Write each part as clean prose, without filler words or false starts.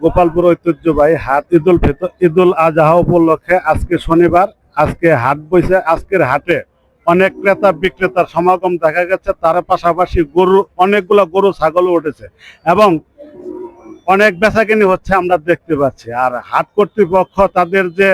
গোপালপুর ঐতিহ্যবাহী হাট ঈদুল আজহা উপলক্ষে আজকে শনিবার আজকে হাট বইছে। আজকের হাটে অনেক ক্রেতা বিক্রেতার সমাগম দেখা গেছে। তার পাশাপাশি অনেকগুলো গরু ছাগল উঠেছে এবং অনেক বেচাকেনি হচ্ছে আমরা দেখতে পাচ্ছি। আর হাট কর্তৃপক্ষ তাদের যে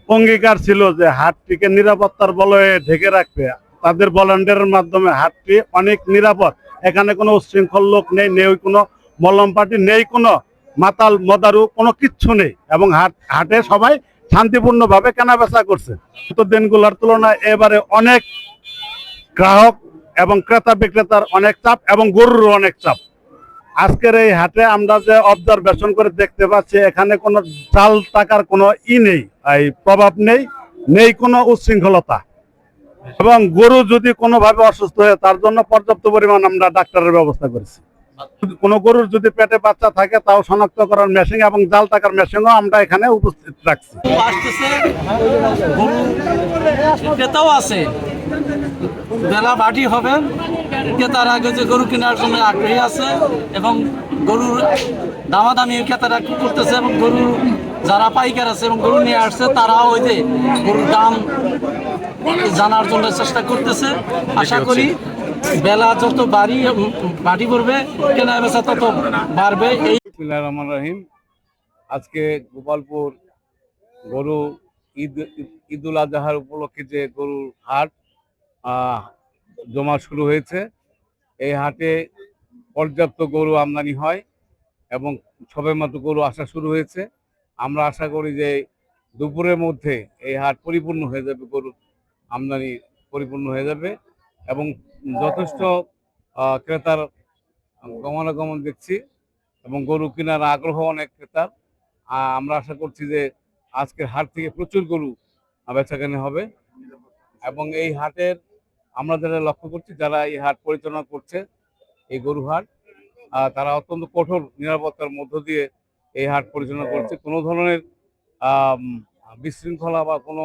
অঙ্গীকার ছিল যে হাটটিকে নিরাপত্তার বলয়ে ঢেকে রাখবে, তাদের ভলান্টিয়ারের মাধ্যমে হাটটি অনেক নিরাপদ। এখানে কোনো উচ্ছৃঙ্খল লোক নেই, নেই কোনো মলম পার্টি, নেই কোনো মাতাল মদারু, কোনো কিচ্ছু নেই এবং হাটে সবাই শান্তিপূর্ণভাবে কেনা বেচা করছে। তো দিনগুলোর তুলনায় এবারে অনেক গ্রাহক এবং ক্রেতা বিক্রেতার অনেক চাপ এবং গরুর অনেক চাপ। আজকের এই হাটে আমরা যে অবজারভেশন করে দেখতে পাচ্ছি, এখানে কোনো জাল টাকার কোনো নেই, এই প্রভাব নেই, নেই কোনো উচ্ছৃঙ্খলতা। এবং গরু যদি কোনোভাবে অসুস্থ হয় তার জন্য পর্যাপ্ত পরিমাণ আমরা ডাক্তারের ব্যবস্থা করেছি। কোনো গরুর যদি পেটে বাচ্চা থাকে তাও শনাক্ত করার মেশিন এবং জাল টাকার মেশিনও আমরা এখানে উপস্থিত রাখছি। ক্রেতাও আছে, বেলা বাটি হবে, ক্রেতার আগে যে গরু কেনার জন্য আগ্রহী আছে এবং গরুর দামাদামি ক্রেতারা করতেছে এবং গরু যারা পাইকার আছে এবং গরু নিয়ে আসছে তারাও ওই যে গরুর দাম জানার জন্য চেষ্টা করতেছে। আশা করি বেলা যত বাড়ি পড়বে কেনা বেচা তত বাড়বে। রহমান রহিম। আজকে গোপালপুর গরু ঈদুল আজহার উপলক্ষে যে গরুর হাট জমা শুরু হয়েছে, এই হাটে পর্যাপ্ত গরু আমদানি হয় এবং সবেমাত্র গরু আসা শুরু হয়েছে। আমরা আশা করি যে দুপুরের মধ্যে এই হাট পরিপূর্ণ হয়ে যাবে, গরুর আমদানি পরিপূর্ণ হয়ে যাবে এবং যথেষ্ট ক্রেতার গমনাগমন দেখছি এবং গরু কেনার আগ্রহ অনেক ক্রেতার। আমরা আশা করছি যে আজকের হাট থেকে প্রচুর গরু বেচাকেনি হবে এবং এই হাটের আমরা যারা লক্ষ্য করছি, যারা এই হাট পরিচালনা করছে, এই গরু হাট, তারা অত্যন্ত কঠোর নিরাপত্তার মধ্য দিয়ে এই হাট পরিচালনা করছে। কোনো ধরনের বিশৃঙ্খলা বা কোনো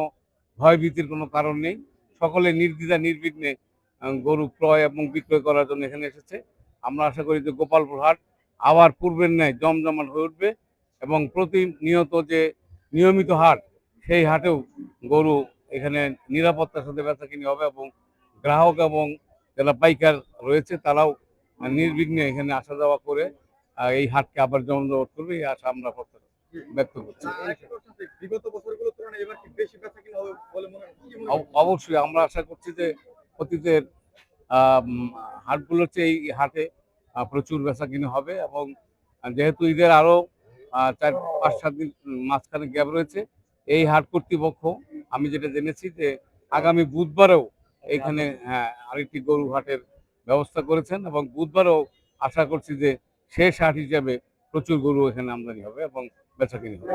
ভয়ভীতির কোনো কারণ নেই। সকলে নির্দ্বিধা নির্বিঘ্নে গরু ক্রয় এবং বিক্রয় করার জন্য এখানে এসেছে। আমরা আশা করি যে গোপালপুর হাট আবার পূর্বের ন্যায় জমজমাট হয়ে উঠবে এবং প্রতিনিয়ত যে নিয়মিত হাট, সেই হাটেও গরু এখানে নিরাপত্তার সাথে বেচাকিনি হবে এবং গ্রাহক এবং যারা পাইকার রয়েছে তারাও নির্বিঘ্নে এখানে আসা যাওয়া করে এই হাটকে আবার জমজমাট করবে, এই আশা আমরা ব্যক্ত করছি। অবশ্যই আমরা আশা করছি যে অতীতের হাটগুলোর চেয়ে এই হাটে প্রচুর বেচাকিনি হবে এবং যেহেতু ঈদের আরো 4-5-7 দিন মাঝখানে গ্যাপ রয়েছে, এই হাট কর্তৃপক্ষ আমি যেটা জেনেছি যে আগামী বুধবারেও এখানে আরেকটি গরু হাটের ব্যবস্থা করেছেন এবং বুধবারেও আশা করছি যে শেষ হাট হিসেবে প্রচুর গরু এখানে আমদানি হবে এবং বেচাকিনি হবে।